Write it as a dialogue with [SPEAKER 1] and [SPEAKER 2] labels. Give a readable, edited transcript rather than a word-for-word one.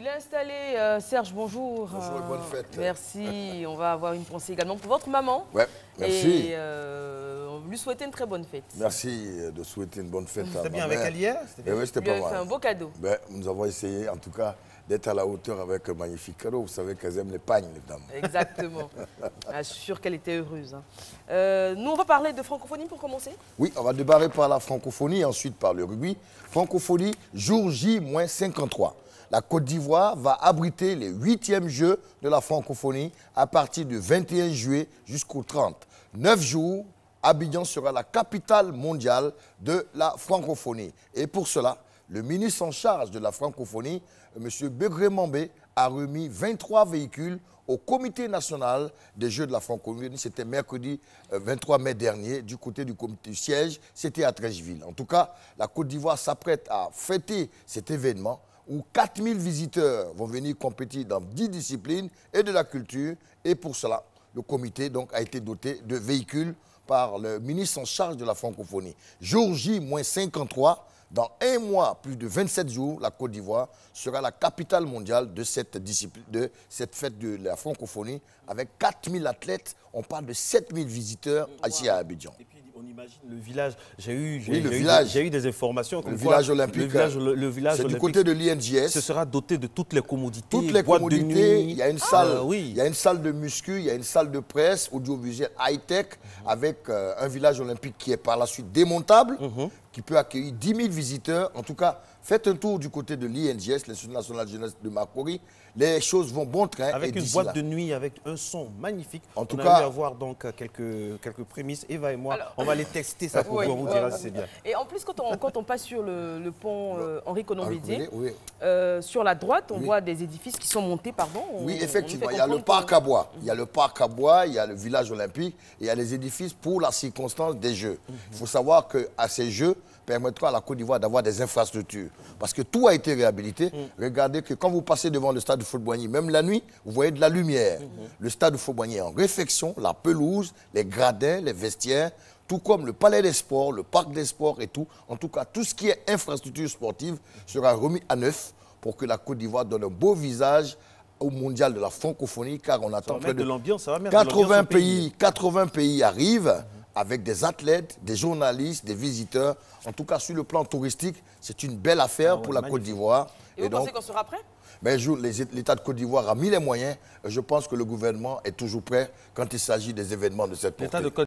[SPEAKER 1] est installé. Serge, bonjour.
[SPEAKER 2] Bonjour et bonne fête.
[SPEAKER 1] Merci. On va avoir une pensée également pour votre maman.
[SPEAKER 2] Ouais, merci.
[SPEAKER 1] Et on lui souhaiter une très bonne fête.
[SPEAKER 2] Merci de souhaiter une bonne fête à
[SPEAKER 3] C'était
[SPEAKER 2] ma
[SPEAKER 3] bien avec
[SPEAKER 2] mère.
[SPEAKER 3] elle hier?
[SPEAKER 2] Oui, c'était
[SPEAKER 1] Lui a
[SPEAKER 2] pas
[SPEAKER 1] fait
[SPEAKER 2] mal.
[SPEAKER 1] un beau cadeau.
[SPEAKER 2] Ben, nous avons essayé, en tout cas, d'être à la hauteur avec un magnifique cadeau. Vous savez qu'elles aiment les pagnes, les dames.
[SPEAKER 1] Exactement. Je suis sûre qu'elle était heureuse. Nous, on va parler de francophonie pour commencer.
[SPEAKER 2] Oui, on va débarrer par la francophonie et ensuite par le rugby. Francophonie, jour J-53. La Côte d'Ivoire va abriter les 8e Jeux de la francophonie à partir du 21 juillet jusqu'au 30. 9 jours, Abidjan sera la capitale mondiale de la francophonie. Et pour cela, le ministre en charge de la francophonie, M. Begré Mambé, a remis 23 véhicules au Comité national des Jeux de la francophonie. C'était mercredi 23 mai dernier, du côté du comité siège, c'était à Treichville. En tout cas, la Côte d'Ivoire s'apprête à fêter cet événement où 4000 visiteurs vont venir compétir dans 10 disciplines et de la culture. Et pour cela, le comité donc, a été doté de véhicules par le ministre en charge de la francophonie. Jour J-53, dans un mois, plus de 27 jours, la Côte d'Ivoire sera la capitale mondiale de cette discipline, de cette fête de la francophonie, avec 4000 athlètes. On parle de 7000 visiteurs ici à Abidjan.
[SPEAKER 3] Et puis on imagine le village. J'ai eu des informations.
[SPEAKER 2] Le village olympique.
[SPEAKER 3] Le village
[SPEAKER 2] c'est
[SPEAKER 3] olympique.
[SPEAKER 2] Du côté de l'INJS.
[SPEAKER 3] Ce sera doté de toutes les commodités.
[SPEAKER 2] Toutes les commodités. Il y a une salle.
[SPEAKER 3] Oui.
[SPEAKER 2] Il y a une salle de muscu, il y a une salle de presse audiovisuelle high-tech avec un village olympique qui est par la suite démontable, qui peut accueillir 10 000 visiteurs. En tout cas, faites un tour du côté de l'INJS, l'Institut national de jeunesse de Makori. Les choses vont bon train.
[SPEAKER 3] Avec
[SPEAKER 2] et
[SPEAKER 3] une boîte de nuit, avec un son magnifique.
[SPEAKER 2] En tout
[SPEAKER 3] on
[SPEAKER 2] cas,
[SPEAKER 3] a eu à voir donc quelques prémices. Eva et moi, alors, on va les tester ça pour vous dire si c'est bien.
[SPEAKER 1] Et en plus, quand on passe sur le pont Henri Conon-Bédier,
[SPEAKER 2] oui.
[SPEAKER 1] sur la droite, on voit des édifices qui sont montés, pardon.
[SPEAKER 2] Oui, effectivement. Il y a le parc à bois. Il y a le parc à bois, il y a le village olympique, et il y a les édifices pour la circonstance des Jeux. Il faut savoir qu'à ces Jeux, permettra à la Côte d'Ivoire d'avoir des infrastructures. Parce que tout a été réhabilité. Regardez que quand vous passez devant le stade de Fort-Boigny, même la nuit, vous voyez de la lumière. Le stade de Fort-Boigny est en réfection, la pelouse, les gradins, les vestiaires, tout comme le palais des sports, le parc des sports et tout. En tout cas, tout ce qui est infrastructure sportive sera remis à neuf pour que la Côte d'Ivoire donne un beau visage au mondial de la francophonie, car on attend près de
[SPEAKER 3] l'ambiance, ça va mettre
[SPEAKER 2] 80 pays arrivent avec des athlètes, des journalistes, des visiteurs. En tout cas, sur le plan touristique, c'est une belle affaire pour la Côte d'Ivoire.
[SPEAKER 1] Et vous pensez qu'on sera prêt?
[SPEAKER 2] L'État de Côte d'Ivoire a mis les moyens. Je pense que le gouvernement est toujours prêt quand il s'agit des événements de cette portée.